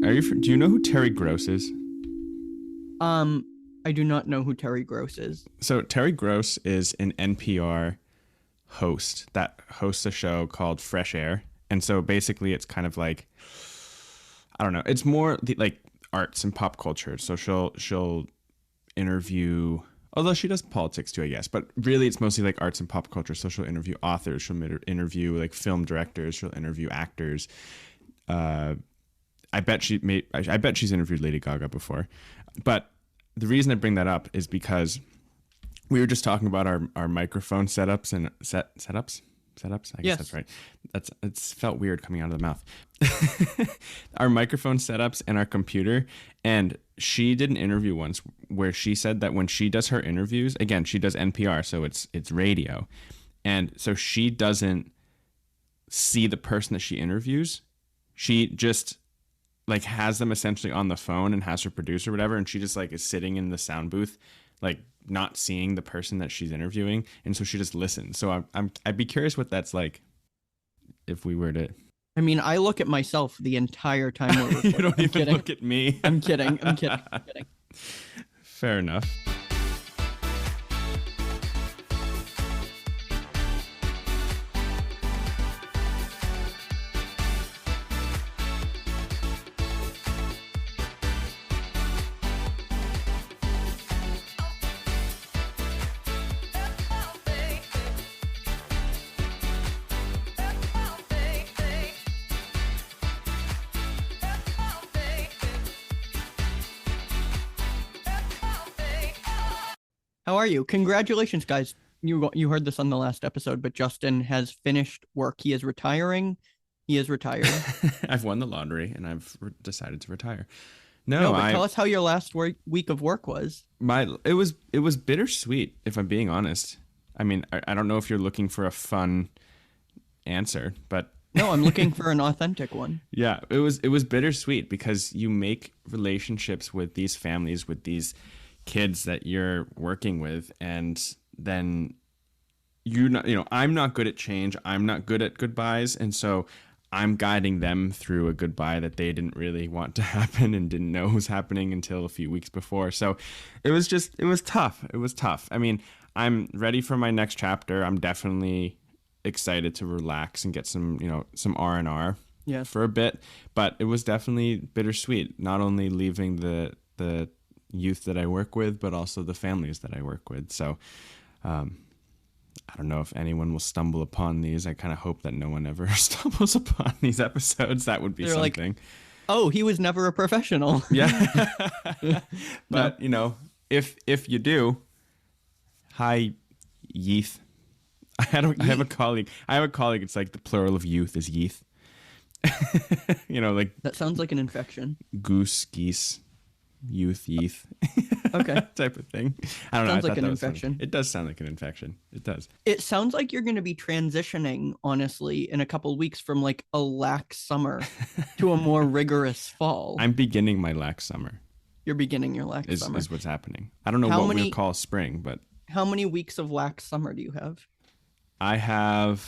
Do you know who Terry Gross is? I do not know who Terry Gross is. So Terry Gross is an NPR host that hosts a show called Fresh Air. And so basically it's kind of like, I don't know, it's more like arts and pop culture. So she'll interview, although she does politics too, I guess, but really it's mostly like arts and pop culture. So she'll interview authors, she'll interview like film directors, she'll interview actors. I bet she's interviewed Lady Gaga before. But the reason I bring that up is because we were just talking about our microphone setups and setups. I guess that's right. It's felt weird coming out of the mouth. Our microphone setups and our computer. And she did an interview once where she said that when she does her interviews, again, she does NPR, so it's radio. And so she doesn't see the person that she interviews. She just like has them essentially on the phone and has her producer or whatever. And she just like is sitting in the sound booth, like not seeing the person that she's interviewing. And so she just listens. So I'd be curious what that's like if we were to. I mean, I look at myself the entire time we're recording. You don't even look at me. I'm kidding. Fair enough. How are you? Congratulations, guys. You heard this on the last episode, but Justin has finished work. He is retiring. He is retired. I've won the lottery and I've decided to retire. No, but tell us how your last week of work was. It was bittersweet, if I'm being honest. I mean, I don't know if you're looking for a fun answer, but no, I'm looking for an authentic one. Yeah, it was bittersweet because you make relationships with these families, with these kids that you're working with, and then I'm not good at change. I'm not good at goodbyes, and so I'm guiding them through a goodbye that they didn't really want to happen and didn't know was happening until a few weeks before. So it was tough. It was tough. I mean, I'm ready for my next chapter. I'm definitely excited to relax and get some R&R for a bit, but it was definitely bittersweet, not only leaving the youth that I work with, but also the families that I work with. So I don't know if anyone will stumble upon these. I kind of hope that no one ever stumbles upon these episodes. That would be They're something. Like, oh, he was never a professional. Yeah. But, if you do, hi, Yeeth. I have a colleague. It's like the plural of youth is Yeeth. Like. That sounds like an infection. Goose, geese. Youth, okay, type of thing. I don't know. Sounds like an infection. It does sound like an infection. It does. It sounds like you're going to be transitioning, honestly, in a couple of weeks from like a lax summer to a more rigorous fall. I'm beginning my lax summer. You're beginning your lax summer. Is what's happening. I don't know what we call spring, but how many weeks of lax summer do you have? I have,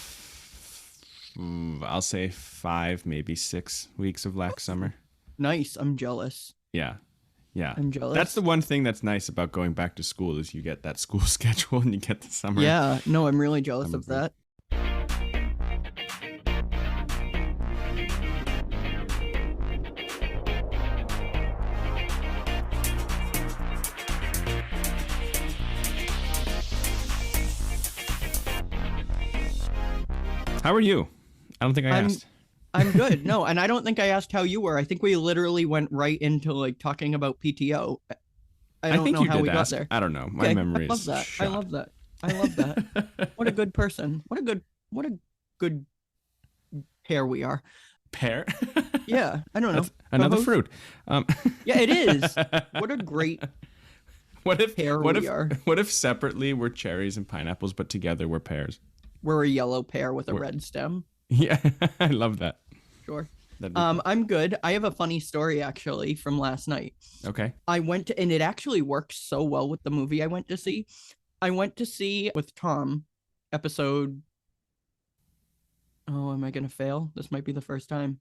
I'll say 5, maybe 6 weeks of lax summer. Nice. I'm jealous. Yeah. Yeah, I'm jealous. That's the one thing that's nice about going back to school is you get that school schedule and you get the summer. Yeah, no, I'm really jealous of that. How are you? I don't think I asked. I'm good. No, and I don't think I asked how you were. I think we literally went right into like talking about PTO. I don't know how we got there. I don't know. My memory is shot. I love that. What a good person. What a good pair we are. Pear? Yeah, I don't know. That's another fruit. Yeah, it is. What a great pair we are. What if separately we're cherries and pineapples, but together we're pears? We're a yellow pear with a red stem. Yeah, I love that. Sure. I'm good. I have a funny story actually from last night. Okay. I went to, and it actually worked so well with the movie I went to see. I went to see with Tom episode Oh, am I gonna fail? This might be the first time.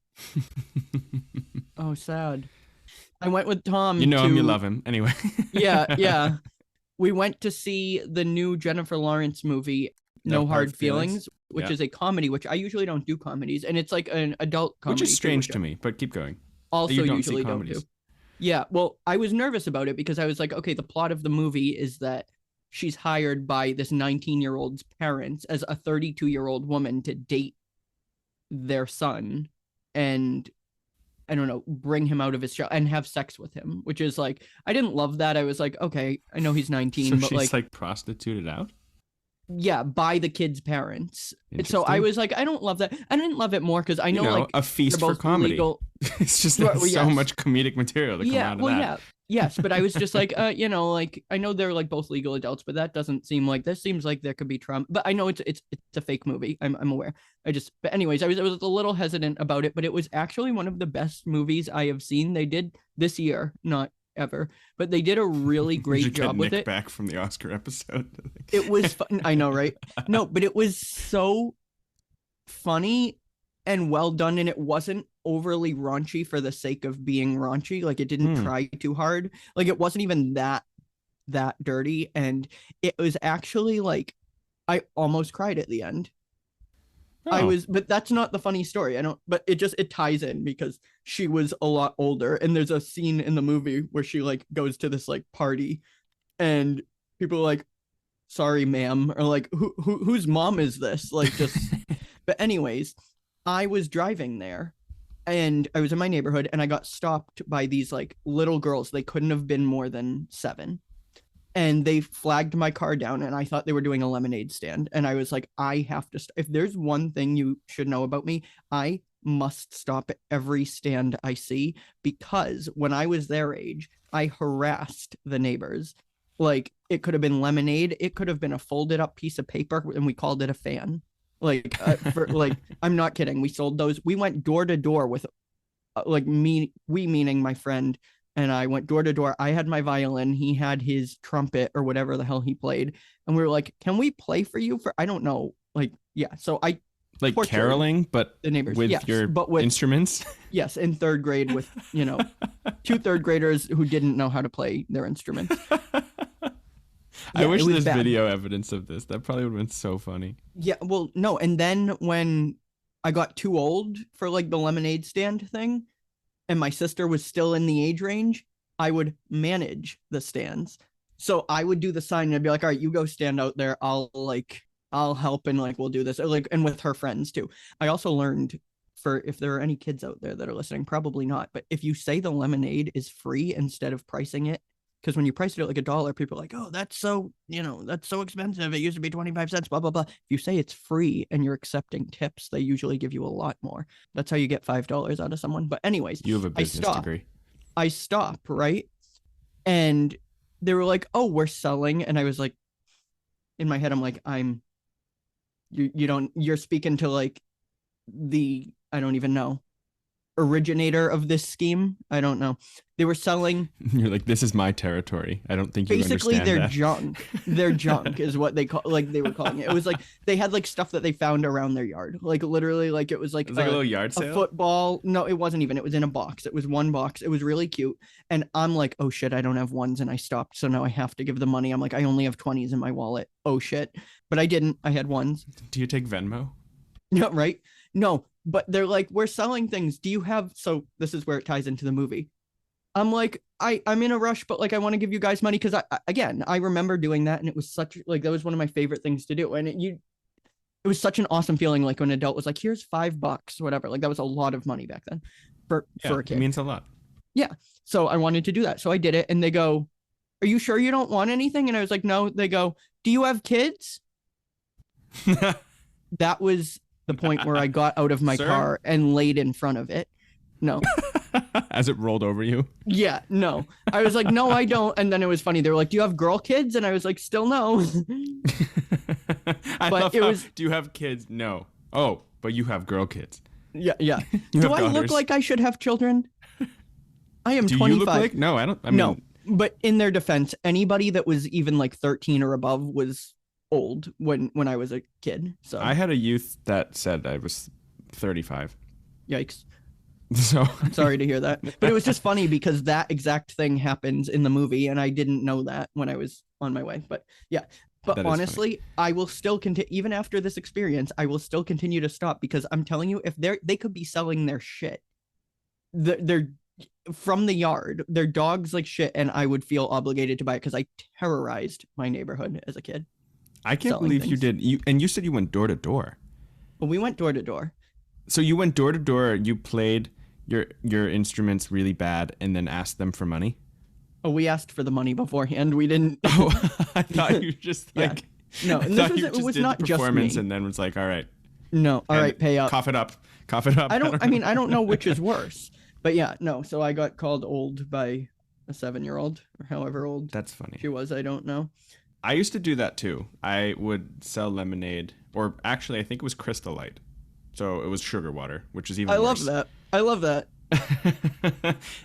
Oh, sad. I went with You Tom know him, you to, love him. Anyway. yeah, yeah. We went to see the new Jennifer Lawrence movie, No No hard Hard feelings. Feelings, which Yeah. is a comedy, which I usually don't do comedies, and it's like an adult Which is comedy too, strange which I to me, but keep going. You also don't see usually don't do. comedies. Yeah, well, I was nervous about it because I was like, okay, the plot of the movie is that she's hired by this 19-year-old's parents as a 32-year-old woman to date their son and I don't know, bring him out of his shell and have sex with him, which is like, I didn't love that. I was like, okay, I know he's So 19, but she's like, like prostituted out? yeah, by the kid's parents. So I Interesting. was like, I don't love that. I didn't love it more because I You know know, like a they're feast for both comedy. legal. It's just Well, there's so yes. much comedic material to come Yeah, out of well, that. yeah. Yes, but I was just like, like I know they're like both legal adults, but that doesn't seem like this seems like there could be trauma. But I know it's a fake movie. I'm aware. But anyways, I was a little hesitant about it, but it was actually one of the best movies I have seen. They did this year, not ever, but they did a really You great should get job with Nick it. back from the Oscar episode. It was fun. I know, right? No, but it was so funny and well done, and it wasn't overly raunchy for the sake of being raunchy. Like it didn't Hmm. try too hard. Like it wasn't even that dirty, and it was actually like I almost cried at the end. Oh, But that's not the funny story. I don't, but it ties in because she was a lot older, and there's a scene in the movie where she like goes to this like party, and people are like, "Sorry, ma'am," or like, whose mom is this?" Like just, but anyways, I was driving there and I was in my neighborhood and I got stopped by these like little girls. They couldn't have been more than 7. And they flagged my car down and I thought they were doing a lemonade stand. And I was like, I have to, if there's one thing you should know about me, I must stop at every stand I see because when I was their age, I harassed the neighbors. Like it could have been lemonade, it could have been a folded up piece of paper, and we called it a fan. I'm not kidding. We sold those. We went door to door with we meaning my friend and I went door to door. I had my violin, he had his trumpet or whatever the hell he played, and we were like, "Can we play for you for I don't know." Like, yeah. So I like tortured caroling, but the neighbors. with Yes, your but with instruments. yes, in 3rd grade with, 2 third graders who didn't know how to play their instruments. I Yeah, wish it was there's bad. video evidence of this. That probably would have been so funny. Yeah, well, no, and then when I got too old for like the lemonade stand thing, and my sister was still in the age range, I would manage the stands. So I would do the sign and I'd be like, all right, you go stand out there. I'll help and like we'll do this. Or, like, and with her friends too. I also learned, for if there are any kids out there that are listening, probably not. But if you say the lemonade is free instead of pricing it, because when you price it at like $1, people are like, oh, that's so expensive. It used to be 25 cents, blah, blah, blah. If you say it's free and you're accepting tips, they usually give you a lot more. That's how you get $5 out of someone. But anyways, You have a I business stop. degree. I stop, right? And they were like, oh, we're selling. And I was like, in my head, I'm like, you're speaking to like I don't even know, originator of this scheme. I don't know. They were selling You're like, this is my territory. I don't think you basically understand their that. junk. Their junk is what they were calling it. It was like they had like stuff that they found around their yard. Like literally, like it was like It's like a little yard a sale. football. No, it wasn't even. It was in a box. It was one box. It was really cute. And I'm like, oh shit, I don't have ones, and I stopped. So now I have to give the money. I'm like, I only have 20s in my wallet. Oh shit. But I didn't. I had ones. Do you take Venmo? Yeah, right. No, but they're like, we're selling things. Do you have? So this is where it ties into the movie. I'm like, I'm in a rush, but like I want to give you guys money because I remember doing that and it was such like that was one of my favorite things to do. And it was such an awesome feeling like when an adult was like, here's $5, whatever. Like that was a lot of money back then for a It kid. means a lot. Yeah. So I wanted to do that. So I did it and they go, are you sure you don't want anything? And I was like, no. They go, do you have kids? That was the point where I got out of my Sir? car and laid in front of it. No. As it rolled over you. Yeah, no. I was like, no, I don't. And then it was funny. They were like, do you have girl kids? And I was like, still no. I But love it how, was- do you have kids? No. Oh, but you have girl kids. Yeah, yeah. You Do have I look daughters. like I should have children? I am Do 25. you look like? No, I don't. I mean, No, but in their defense, anybody that was even like 13 or above was old when I was a kid. So I had a youth that said I was 35. Yikes. So I'm sorry to hear that. But it was just funny because that exact thing happens in the movie, and I didn't know that when I was on my way. But yeah. But That is honestly, I will still continue, even after this experience, I will still continue to stop because I'm telling you, if they could be selling their shit, they're from the yard, their dogs like shit, and I would feel obligated to buy it because I terrorized my neighborhood as a kid. I can't believe you did. You said you went door to door. Well, we went door to door. So you went door to door. You played your instruments really bad, and then asked them for money. Oh, we asked for the money beforehand. We didn't. Oh, I thought you just like. No, and it was not just me. And then was like, all right. No, all right, pay up. Cough it up. Cough it up. I don't know which is worse. But yeah, no. So I got called old by a 7-year-old or however old that's funny. She was. I don't know. I used to do that too. I would sell lemonade, or actually, I think it was Crystal Light. So it was sugar water, which is even worse. I love that.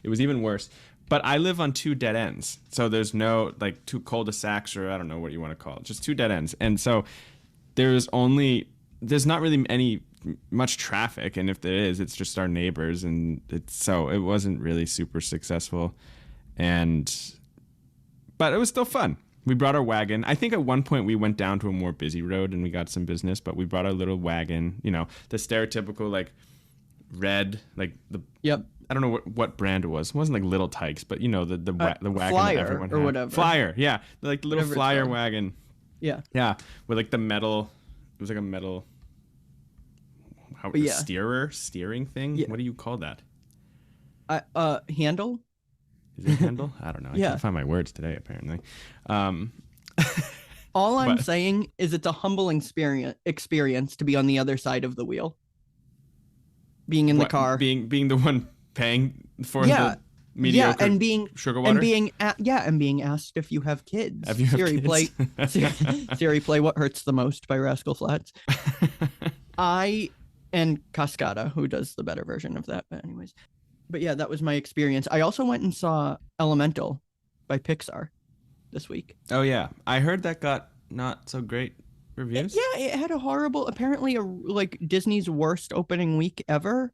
It was even worse. But I live on 2 dead ends. So there's no, like, 2 cul-de-sacs, or I don't know what you want to call it. Just 2 dead ends. And so there's not really much traffic. And if there is, it's just our neighbors. And so it wasn't really super successful. But it was still fun. We brought our wagon. I think at one point we went down to a more busy road and we got some business, but we brought our little wagon, the stereotypical, like, red, like the... Yep. I don't know what brand it was. It wasn't like Little Tykes, but the wagon Flyer that everyone or had. whatever. Flyer, yeah, like the little Whatever Flyer wagon. Yeah. Yeah, with like the metal. It was like a metal. Steering thing. Yeah. What do you call that? Handle. Is it a handle? I don't know. I can't find my words today. Apparently. All I'm saying is it's a humbling experience to be on the other side of the wheel. Being in the car, being the one paying for the mediocre and being sugar water, and being asked if you have kids. Siri, play Siri, play What Hurts the Most by Rascal Flatts. And Cascada, who does the better version of that, but anyways. But yeah, that was my experience. I also went and saw Elemental by Pixar this week. Oh yeah, I heard that got not so great reviews. It had a horrible, apparently Disney's worst opening week ever.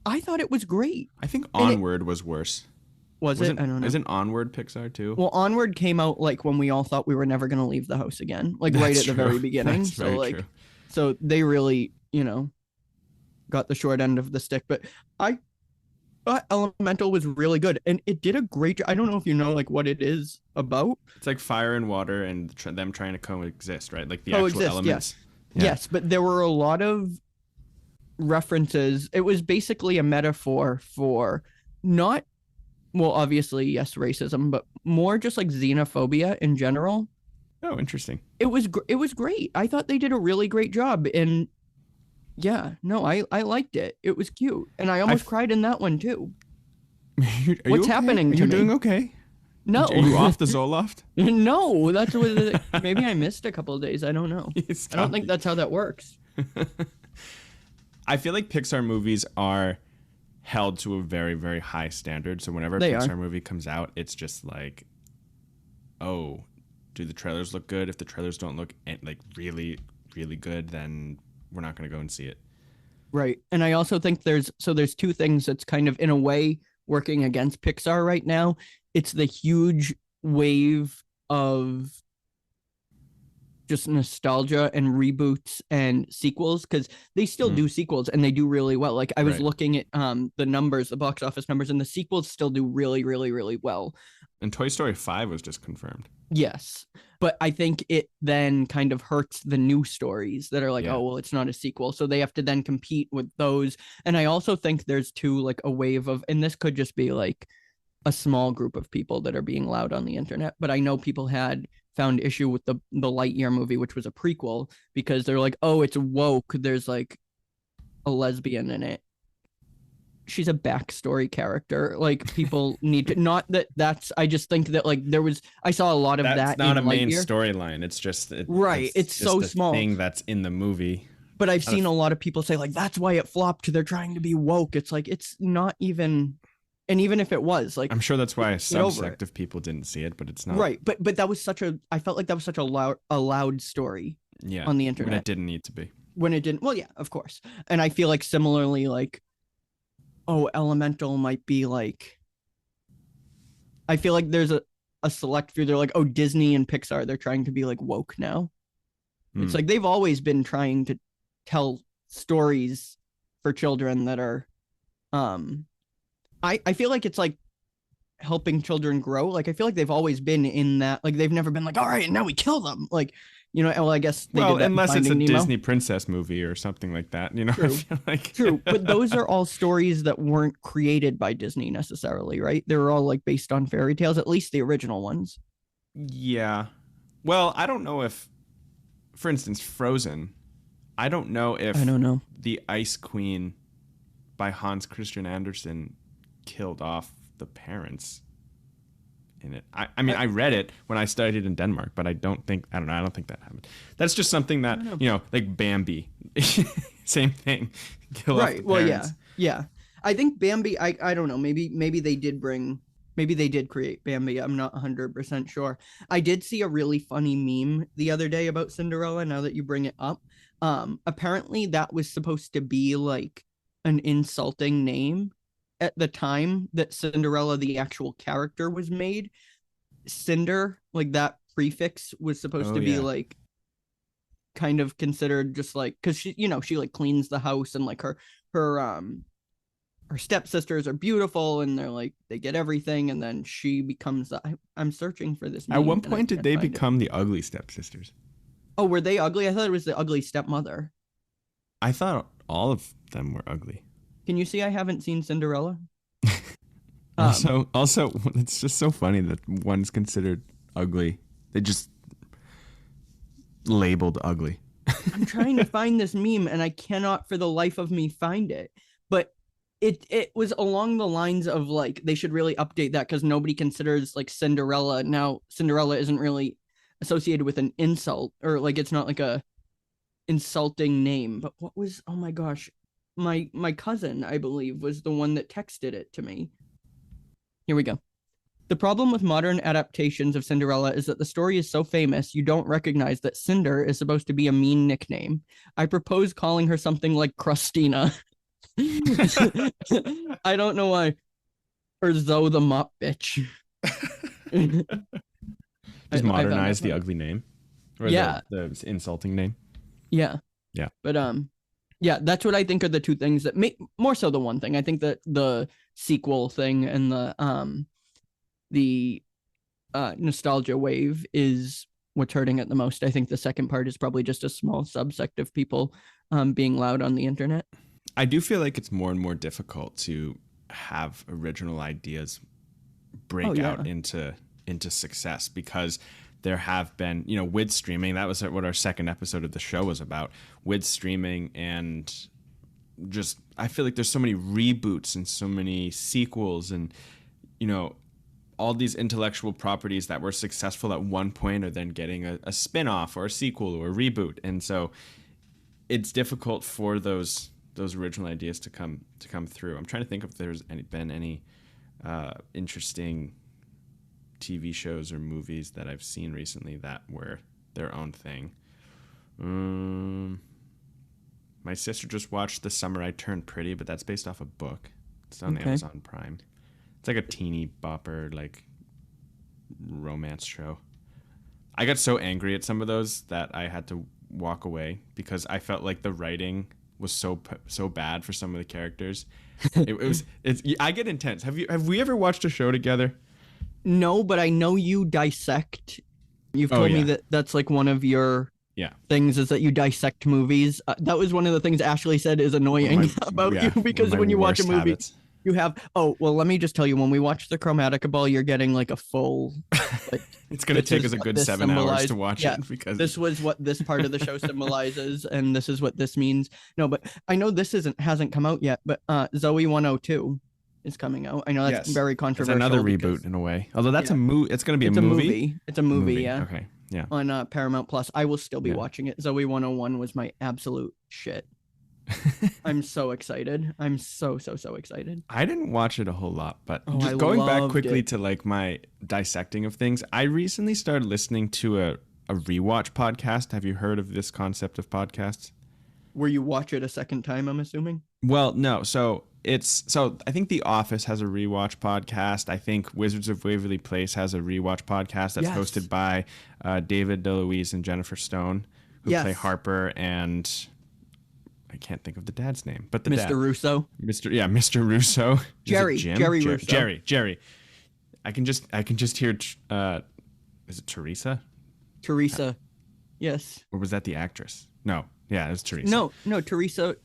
I thought it was great. I think Onward was worse. Was it? I don't know. Isn't Onward Pixar too? Well, Onward came out like when we all thought we were never going to leave the house again, like right at the very beginning. That's very true. So they really, got the short end of the stick. But I thought Elemental was really good, and it did a great job. I don't know if you know like what it is about. It's like fire and water and them trying to coexist, right? Like the actual elements. Yes. Yeah. Yes, but there were a lot of references. It was basically a metaphor for obviously yes, racism, but more just like xenophobia in general. Oh, interesting. It was great. I thought they did a really great job, and yeah, no, I liked it. It was cute, and I almost cried in that one too. What's happening to me? Are you doing okay? No. Are you off the Zoloft? No, that's what. Maybe I missed a couple of days. I don't know. I don't think that's how that works. I feel like Pixar movies are held to a very, very high standard. So whenever a Pixar movie comes out, it's just like, oh, do the trailers look good? If the trailers don't look like really, really good, then we're not going to go and see it. Right. And I also think there's 2 things that's kind of in a way working against Pixar right now. It's the huge wave of just nostalgia and reboots and sequels, because they still do sequels and they do really well. Like I was looking at the numbers, the box office numbers, and the sequels still do really, really, really well. And Toy Story 5 was just confirmed. Yes. But I think it then kind of hurts the new stories that are like, oh, well, it's not a sequel. So they have to then compete with those. And I also think there's like a wave of, and this could just be like a small group of people that are being loud on the internet, but I know people had found issue with the Lightyear movie, which was a prequel, because they're like, oh, it's woke. There's like a lesbian in it. She's a backstory character. Like people need to I just think that like I saw a lot of that. That's not a main storyline. It's just it's so small thing that's in the movie. But I've seen a lot of people say like that's why it flopped. They're trying to be woke. It's like it's not even. And even if it was, like, I'm sure that's why a subsect of people didn't see it, but it's not. Right. But that was I felt like that was such a loud story on the internet. But it didn't need to be. when it didn't. Well, yeah, of course. And I feel like similarly, like, oh, Elemental might be like, I feel like there's a select few. They're like, oh, Disney and Pixar, they're trying to be like woke now. It's Hmm. like they've always been trying to tell stories for children that are um I feel like it's like helping children grow. Like I feel like they've always been in that. Like they've never been like, all right, now we kill them. Like, well, I guess they Well, did that in unless it's a Finding Nemo. Disney princess movie or something like that, you know, I True, feel like. true. But those are all stories that weren't created by Disney necessarily, right? They were all like based on fairy tales, at least the original ones. Yeah. Well, I don't know if, for instance, Frozen, I don't know I if don't know. the Ice Queen by Hans Christian Andersen killed off the parents in it. I mean, I, I read it when I studied in Denmark, but I don't think, I don't know, I don't think that happened. That's just something I that, don't know. like Bambi, same thing, kill off the Right. Well, yeah. parents. Yeah. I think Bambi, I don't know. Maybe they did bring maybe they did create Bambi. I'm not 100% sure. I did see a really funny meme the other day about Cinderella now that you bring it up. Apparently that was supposed to be like an insulting name at the time that Cinderella the actual character was made. Cinder, like that prefix was supposed Oh, to be yeah. like kind of considered just like because she like cleans the house and like her her stepsisters are beautiful and they're like they get everything and then she becomes I'm searching for this At meme one and I point, did can't they find it. become the ugly stepsisters? Oh, were they ugly? I thought it was the ugly stepmother. I thought all of them were ugly. Can you see I haven't seen Cinderella? um Also, it's just so funny that one's considered ugly. They just labeled ugly. I'm trying to find this meme and I cannot for the life of me find it. But it was along the lines of like they should really update that because nobody considers like Cinderella now. Cinderella isn't really associated with an insult or like it's not like a insulting name. But what was oh my gosh, my cousin I believe was the one that texted it to me. Here we go. The problem with modern adaptations of Cinderella is that the story is so famous you don't recognize that Cinder is supposed to be a mean nickname. I propose calling her something like Crustina. I don't know why. Or Zoe the mop bitch. Just I found that modernize the funny. ugly name or Yeah, the insulting name. yeah. Yeah. But yeah, that's what I think are the two things that make more so the one thing. I think that the sequel thing and the nostalgia wave is what's hurting it the most. I think the second part is probably just a small subsect of people being loud on the internet. I do feel like it's more and more difficult to have original ideas Oh break yeah. out into success because there have been, with streaming, that was what our second episode of the show was about, with streaming and just I feel like there's so many reboots and so many sequels and you know all these intellectual properties that were successful at one point are then getting a spin-off or a sequel or a reboot, and so it's difficult for those original ideas to come through. I'm trying to think if there's been any interesting TV shows or movies that I've seen recently that were their own thing. Um, my sister just watched The Summer I Turned Pretty, but that's based off a book. It's on Okay. Amazon Prime. It's like a teeny bopper, like romance show. I got so angry at some of those that I had to walk away because I felt like the writing was so bad for some of the characters. It was it's I get intense. Have we ever watched a show together? No, but I know you dissect. You've Oh told me yeah, that that's like one of your yeah. things is that you dissect movies. That was one of the things Ashley said is One of annoying about you one of because my when you watch a worst movie, habits. you have oh well. Let me just tell you, when we watch the Chromatica Ball, you're getting like a full like It's gonna this take us is a what good this 7 hours to symbolized. watch Yeah, it because this was what this part of the show symbolizes, and this is what this means. No, but I know this isn't hasn't come out yet, but Zoe 102 is coming out. I know that's yes, very it's another controversial reboot because in a way. Although that's yeah, a movie. It's gonna be a it's a movie. movie. It's a movie, yeah, Okay. Yeah. on Paramount Plus. I will still be Yeah. watching it. Zoe 101 was my absolute shit. I'm so excited. I'm so excited. I didn't watch it a whole lot, but Oh, I just going back loved quickly it. to like my dissecting of things, I recently started listening to a rewatch podcast. Have you heard of this concept of podcasts? where you watch it a second time, I'm assuming. Well, no. So I think The Office has a rewatch podcast. I think Wizards of Waverly Place has a rewatch podcast that's Yes. hosted by David DeLuise and Jennifer Stone, who Yes. play Harper and I can't think of the dad's name, but the Mr. dad, Russo. Mr. Russo, Jerry. Jim? Jerry Russo. Jerry. I can just hear. Is it Teresa? Teresa. Yes. Or was that the actress? No. Yeah, it was Teresa. No. Teresa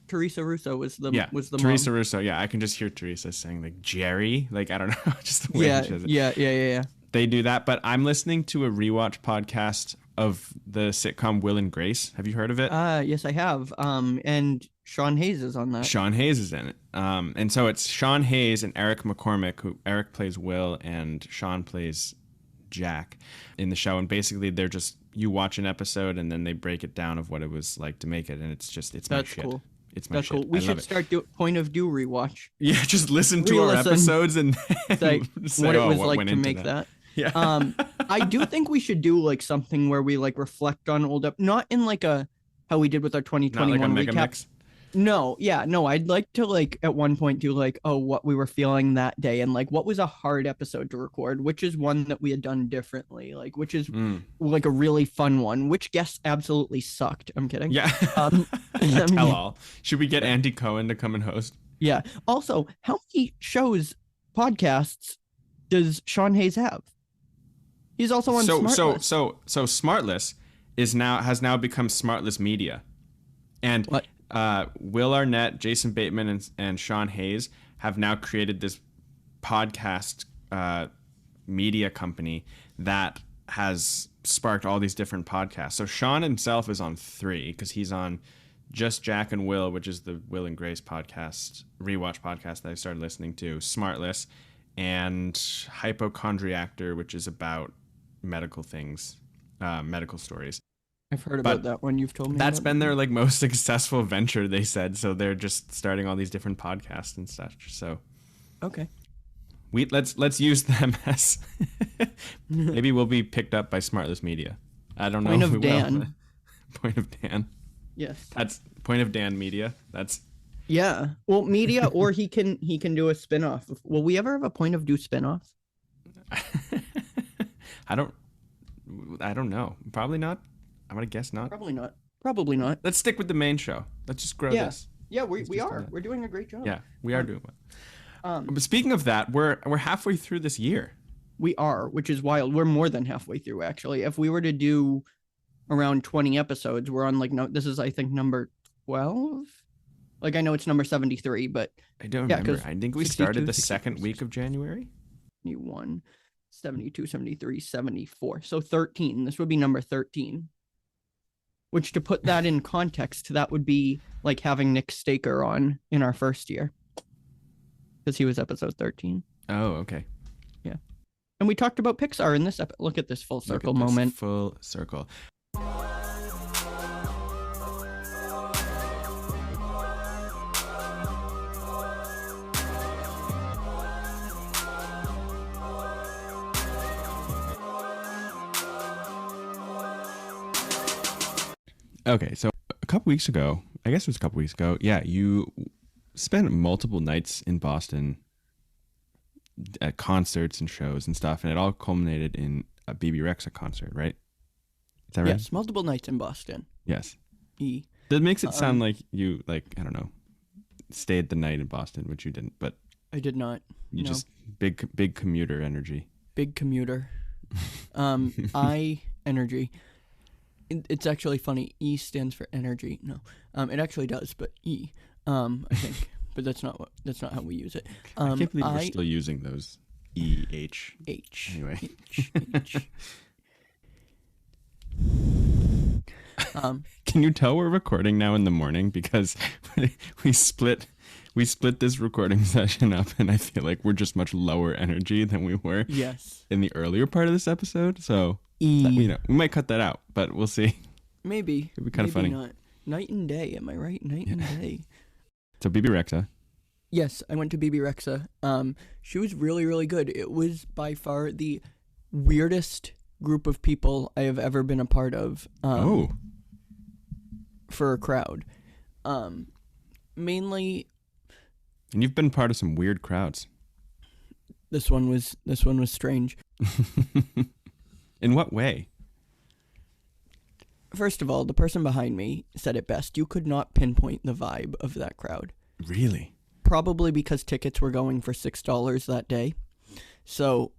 Russo was the Teresa mom. Russo. Yeah, I can just hear Teresa saying like Jerry. Like I don't know, just the way she says it. Yeah. They do that, but I'm listening to a rewatch podcast of the sitcom Will and Grace. Have you heard of it? Yes, I have. And Sean Hayes is on that. Sean Hayes is in it. And so it's Sean Hayes and Eric McCormick, who Eric plays Will and Sean plays Jack in the show. And basically they're just, you watch an episode and then they break it down of what it was like to make it. And it's my shit. Cool. It's my That's shit. cool. We should start point of view rewatch. Yeah, just listen to our Re-listen. episodes and Like say, what it was what like went to into make that. Yeah. I do think we should do like something where we like reflect on old not in like a how we did with our Not 2021 like a mega recap. mix. No, I'd like to like at one point do like, oh, what we were feeling that day and like what was a hard episode to record, which is one that we had done differently, like which is like a really fun one, which guests absolutely sucked. I'm kidding. Yeah. Tell all. Should we get Andy Cohen to come and host? Yeah. Also, how many podcasts does Sean Hayes have? He's also on Smartless. So Smartless has now become Smartless Media. And What? Will Arnett, Jason Bateman, and Sean Hayes have now created this podcast media company that has sparked all these different podcasts. So Sean himself is on 3 because he's on Just Jack and Will, which is the Will and Grace podcast, rewatch podcast that I started listening to, Smartless, and Hypochondriactor, which is about medical things, medical stories. I've heard about that one. You've told me That's about been it. their like most successful venture, they said. So they're just starting all these different podcasts and such. So Okay. let's use them as maybe we'll be picked up by Smartless Media. I don't know. Point if of we will. Dan. Point of Dan. Yes. That's Point of Dan Media. That's Yeah. Well, media, or he can do a spinoff. Will we ever have a Point of View spinoff? I don't know. Probably not. I'm gonna guess not. Probably not. Probably not. Let's stick with the main show. Let's just grow this. Yeah, we just do are. that. We're doing a great job. Yeah, we are doing well. But speaking of that, we're halfway through this year. We are, which is wild. We're more than halfway through, actually. If we were to do around 20 episodes, we're on like this is I think number 12. Like I know it's number 73, but I don't Yeah, remember. 'cause I think we 62, started the 63, second week of January. 71, 72, 73, 74. So 13. This would be number 13. Which, to put that in context, that would be like having Nick Staker on in our first year. Because he was episode 13. Oh, okay. Yeah. And we talked about Pixar in this episode. Look at this full Look circle at this moment. Full circle. Okay, so a couple weeks ago, I guess it was a couple weeks ago, yeah, you spent multiple nights in Boston at concerts and shows and stuff, and it all culminated in a BB Rexa concert, right? Is that right? Yes, multiple nights in Boston. Yes. E. That makes it sound like you, like, I don't know, stayed the night in Boston, which you didn't, but I did not. you No. just, big commuter energy. Big commuter. I energy. It's actually funny. E stands for energy. No, it actually does, but E. I think, but that's not how we use it. I can't believe we're still using those E-H. H. Anyway. H. Can you tell we're recording now in the morning because we split this recording session up, and I feel like we're just much lower energy than we were Yes. in the earlier part of this episode. So E. we might cut that out, but we'll see. Maybe. It'd be kind of funny. Not. Night and day. Am I right? Night and day. So BB Rexa. Yes, I went to BB Rexa. She was really, really good. It was by far the weirdest group of people I have ever been a part of. For a crowd. Mainly, And you've been part of some weird crowds. this one was strange. In what way? First of all, the person behind me said it best. You could not pinpoint the vibe of that crowd. Really? Probably because tickets were going for $6 that day. So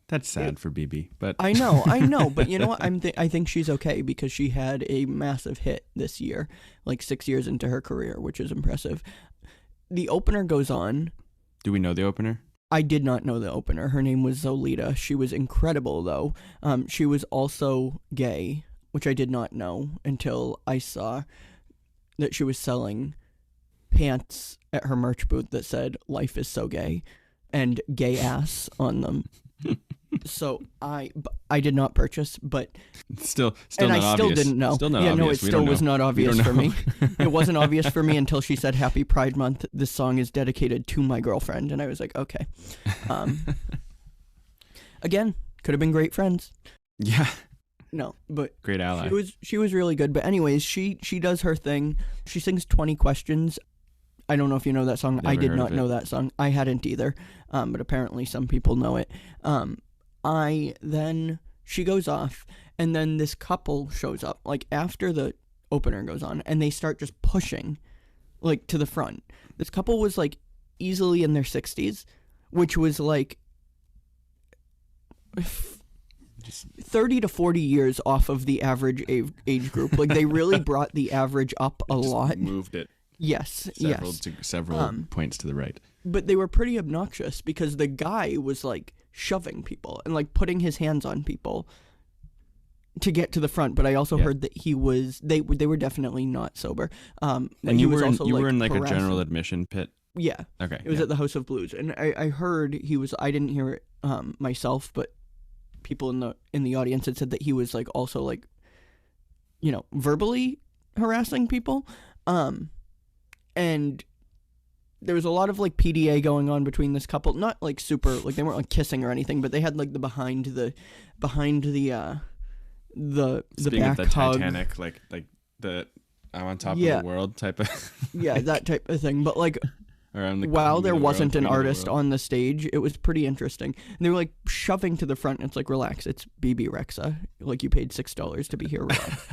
That's sad for BB, but I know, but you know what? I think she's okay because she had a massive hit this year, like 6 years into her career, which is impressive. The opener goes on. Do we know the opener? I did not know the opener. Her name was Zolita. She was incredible, though. She was also gay, which I did not know until I saw that she was selling pants at her merch booth that said "Life is so gay" and "gay ass" on them. So I did not purchase, but still and not I still obvious. didn't know. Still not yeah, obvious. no, it We still don't was know. not obvious for me. It wasn't obvious for me until she said "Happy Pride Month." This song is dedicated to my girlfriend, and I was like, okay. Again, could have been great friends. Yeah. No, but Great ally. she was really good. But anyways, she does her thing. She sings 20 Questions. I don't know if you know that song. I Never did heard not of know it. that song. I hadn't either. But apparently some people know it. She goes off, and then this couple shows up, like after the opener goes on, and they start just pushing, like to the front. This couple was like easily in their 60s, which was like 30 to 40 years off of the average age group. Like they really brought the average up a lot. Moved it Yes, several points to the right. But they were pretty obnoxious because the guy was like shoving people and like putting his hands on people to get to the front. But I also heard that they were definitely not sober. And you were in like a general admission pit. Yeah. Okay. It was at the House of Blues, and I heard I didn't hear it myself, but people in the audience had said that he was like also like, verbally harassing people. And there was a lot of like PDA going on between this couple, not like super, like they weren't like kissing or anything, but they had like the behind the Speaking back of the hug. Titanic, like the I'm on top of the world type of yeah, that type of thing. But like around while there wasn't an artist on the stage, it was pretty interesting. And they were like shoving to the front, and it's like, relax, it's BB Rexa. Like you paid $6 to be here, relax.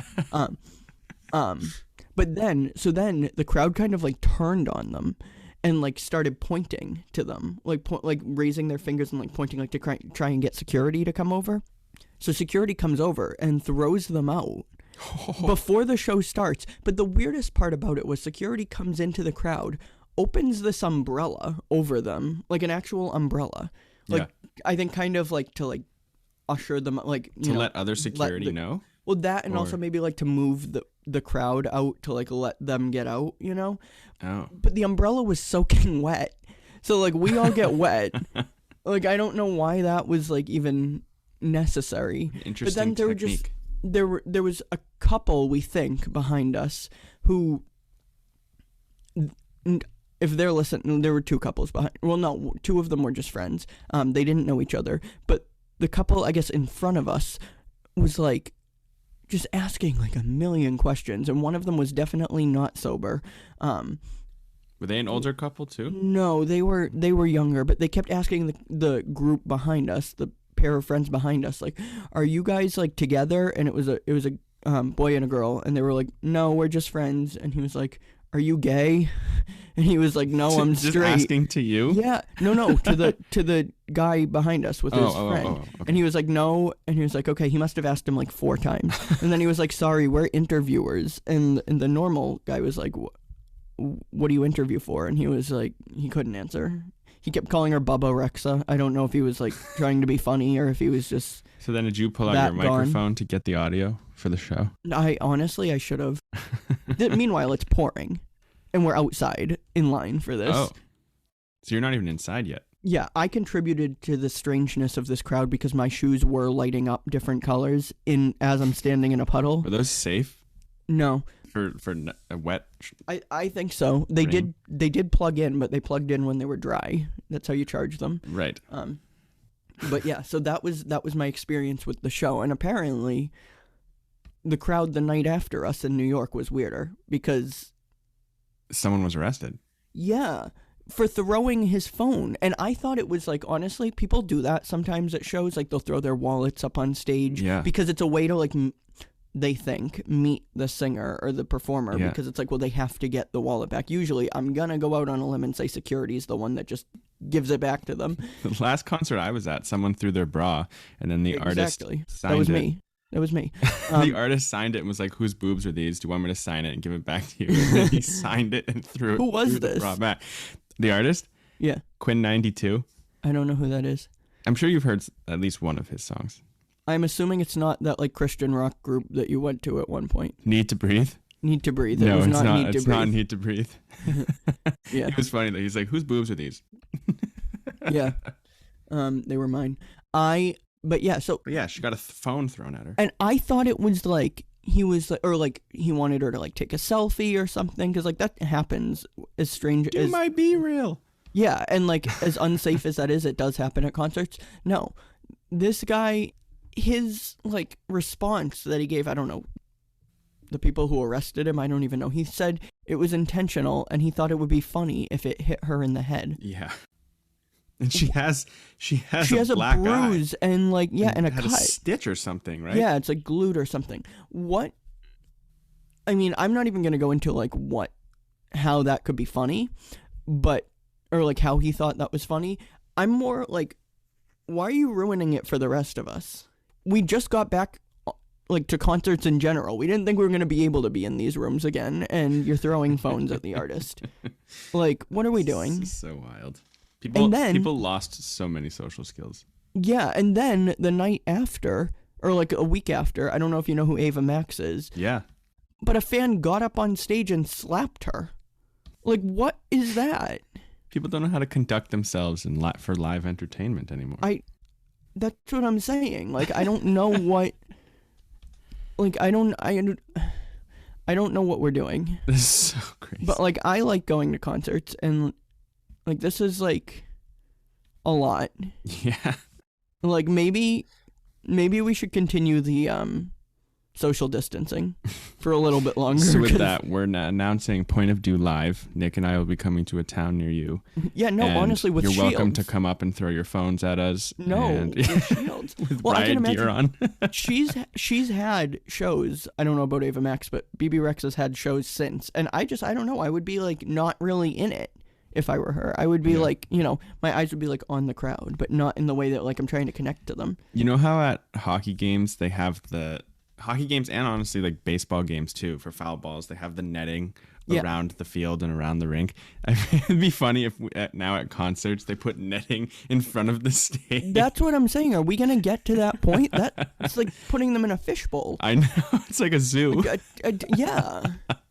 But then the crowd kind of like turned on them and like started pointing to them, like raising their fingers and like pointing like to try and get security to come over. So security comes over and throws them out before the show starts. But the weirdest part about it was security comes into the crowd, opens this umbrella over them, like an actual umbrella. Like I think kind of like to like usher them, like to let other security know. Well, that and also maybe like to move the crowd out to like let them get out, Oh. But the umbrella was soaking wet. So like we all get wet. Like I don't know why that was like even necessary. Interesting. But then there was a couple, we think, behind us who, if they're listening, there were two couples behind. Well, no, two of them were just friends. They didn't know each other, but the couple, I guess, in front of us was like just asking like a million questions, and one of them was definitely not sober. Were they an older couple too? No, they were younger, but they kept asking the group behind us, the pair of friends behind us, like, "Are you guys like together?" And it was a boy and a girl, and they were like, "No, we're just friends." And he was like, "Are you gay?" And he was like, "No, I'm just straight." Asking to you? Yeah, no, to the guy behind us with his friend. Okay. And he was like, "No," and he was like, "Okay." He must have asked him like 4 times, and then he was like, "Sorry, we're interviewers." And the normal guy was like, "What do you interview for?" And he was like, he couldn't answer. He kept calling her Bubba Rexa. I don't know if he was like trying to be funny or if he was just. So then, did you pull out your microphone to get the audio for the show? I should have. Meanwhile, it's pouring, and we're outside in line for this. Oh, so you're not even inside yet. Yeah, I contributed to the strangeness of this crowd because my shoes were lighting up different colors as I'm standing in a puddle. Were those safe? No. For a wet. I think so. They did plug in, but they plugged in when they were dry. That's how you charge them. Right. But yeah, so that was my experience with the show, and apparently the crowd the night after us in New York was weirder because Someone was arrested. yeah, for throwing his phone. And I thought it was like, honestly, people do that sometimes at shows. Like they'll throw their wallets up on stage because it's a way to like, they think, meet the singer or the performer because it's like, well, they have to get the wallet back. Usually I'm going to go out on a limb and say security is the one that just gives it back to them. The last concert I was at, someone threw their bra and then the artist signed That was it. me. That was me. The artist signed it and was like, whose boobs are these? Do you want me to sign it and give it back to you? And then he signed it and threw Who was threw the this? bra back. The artist? Yeah. Quinn 92. I don't know who that is. I'm sure you've heard at least one of his songs. I'm assuming it's not that like Christian rock group that you went to at one point. Need to Breathe? Need to Breathe. No, it was it's not. Need to It's Breathe. not Need to Breathe. Yeah. It was funny though. He's like, whose boobs are these? Yeah. They were mine. But yeah, so. But yeah, she got a phone thrown at her. And I thought it was like, he was like, or like he wanted her to like take a selfie or something. Cause like that happens as strange Do as. my be real. Yeah. And like as unsafe as that is, it does happen at concerts. No, this guy, his like response that he gave, I don't know. The people who arrested him, I don't even know. He said it was intentional and he thought it would be funny if it hit her in the head. Yeah. And she has a black bruise eye. and like, yeah, and a had cut. a stitch or something, right? Yeah, it's like glued or something. What? I mean, I'm not even going to go into like how that could be funny, or like how he thought that was funny. I'm more like, why are you ruining it for the rest of us? We just got back like to concerts in general. We didn't think we were going to be able to be in these rooms again, and you're throwing phones at the artist. Like, what are we doing? This is so wild. People lost so many social skills. Yeah, and then the night after, or like a week after, I don't know if you know who Ava Max is. Yeah. But a fan got up on stage and slapped her. Like, what is that? People don't know how to conduct themselves for live entertainment anymore. That's what I'm saying. Like, I don't know what. Like, I don't know what we're doing. This is so crazy. But like, I like going to concerts, and like, this is like a lot. Yeah. Like, maybe we should continue the social distancing for a little bit longer. So with that, we're announcing Point of View Live. Nick and I will be coming to a town near you. Yeah, no, honestly, with you're shields. welcome to come up and throw your phones at us. No, with shields. With well, I can riot gear imagine on. she's had shows. I don't know about Ava Max, but BB Rex has had shows since, and I don't know. I would be like not really in it. If I were her, I would be like, my eyes would be like on the crowd, but not in the way that like I'm trying to connect to them. You know how at hockey games they have the hockey games, and honestly like baseball games too, for foul balls, they have the netting around the field and around the rink. It'd be funny if now at concerts they put netting in front of the stage. That's what I'm saying. Are we gonna get to that point? It's like putting them in a fishbowl. I know. It's like a zoo. Yeah,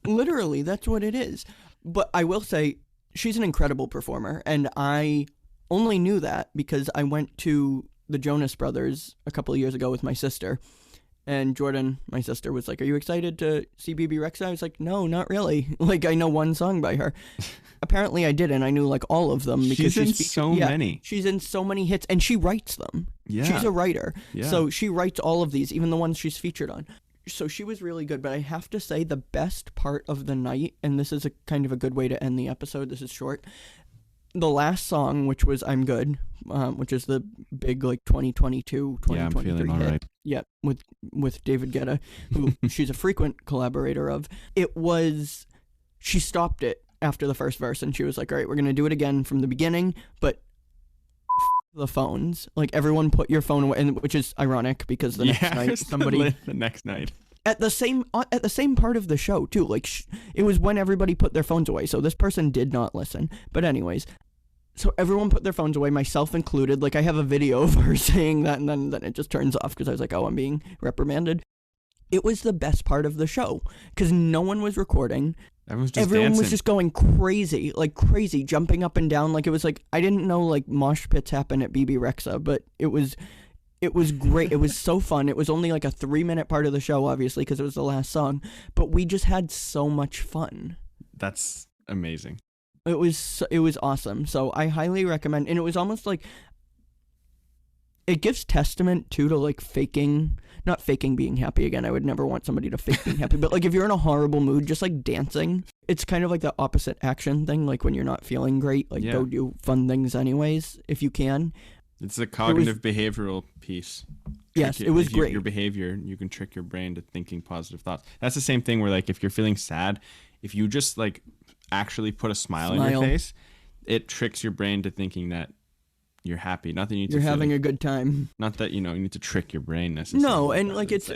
literally, that's what it is. But I will say, she's an incredible performer, and I only knew that because I went to the Jonas Brothers a couple of years ago with my sister, and Jordan, my sister, was like, "Are you excited to see BB Rexa?" I was like, "No, not really. Like, I know one song by her." Apparently, I didn't. I knew like all of them because she's in so many. She's in so many hits, and she writes them. Yeah, she's a writer, yeah. So she writes all of these, even the ones she's featured on. So she was really good, but I have to say the best part of the night, and this is a kind of a good way to end the episode, this is short, the last song, which was I'm Good, which is the big like 2022, 2023 yeah, I'm feeling all hit. right. Yeah, with David Guetta, who she's a frequent collaborator of. She stopped it after the first verse, and she was like, all right, we're going to do it again from the beginning, but the phones, like everyone put your phone away, and which is ironic because the next night somebody the next night at the same part of the show too, like it was when everybody put their phones away, so this person did not listen, but anyways, so everyone put their phones away, myself included. Like, I have a video of her saying that, and then it just turns off because I was like, oh, I'm being reprimanded. It was the best part of the show because no one was recording. Everyone was just going crazy, like crazy, jumping up and down. Like, it was like, I didn't know like mosh pits happen at BB Rexa, but it was great. It was so fun. It was only like a 3-minute part of the show, obviously, because it was the last song, but we just had so much fun. That's amazing. It was awesome. So I highly recommend, and it was almost like, it gives testament too to like not faking being happy. Again, I would never want somebody to fake being happy, but like if you're in a horrible mood, just like dancing, it's kind of like the opposite action thing. Like when you're not feeling great, like go do fun things anyways if you can. It's a cognitive behavioral piece. Yes, it was great. Your behavior, you can trick your brain to thinking positive thoughts. That's the same thing where like if you're feeling sad, if you just like actually put a smile on your face, it tricks your brain to thinking that you're happy. Not that you need you're having a good time. Not that you need to trick your brain necessarily. No, and like it's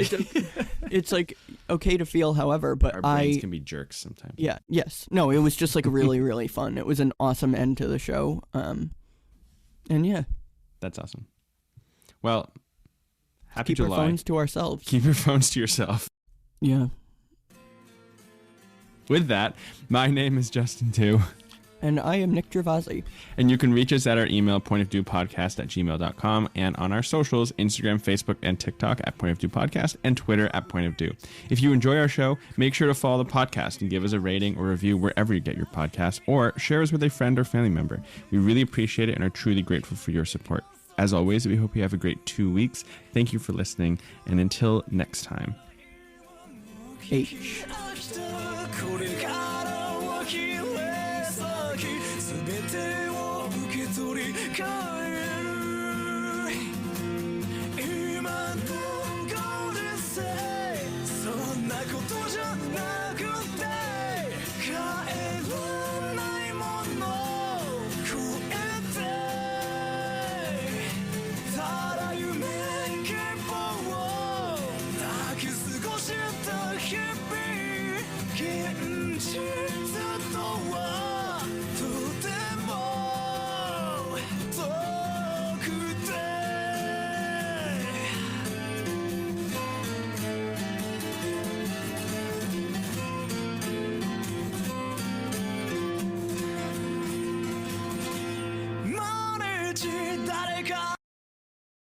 like okay to feel however, but our brains can be jerks sometimes. Yeah. Yes. No, it was just like really really fun. It was an awesome end to the show. And yeah, that's awesome. Well, happy July. Keep our phones to ourselves. Keep your phones to yourself. Yeah. With that, my name is Justin too. And I am Nick Gervasi. And you can reach us at our email, pointofviewpodcast@gmail.com, and on our socials, Instagram, Facebook, and TikTok at Point of View Podcast, and Twitter at Point of View. If you enjoy our show, make sure to follow the podcast and give us a rating or review wherever you get your podcasts, or share us with a friend or family member. We really appreciate it and are truly grateful for your support. As always, we hope you have a great 2 weeks. Thank you for listening, and until next time. H.誰か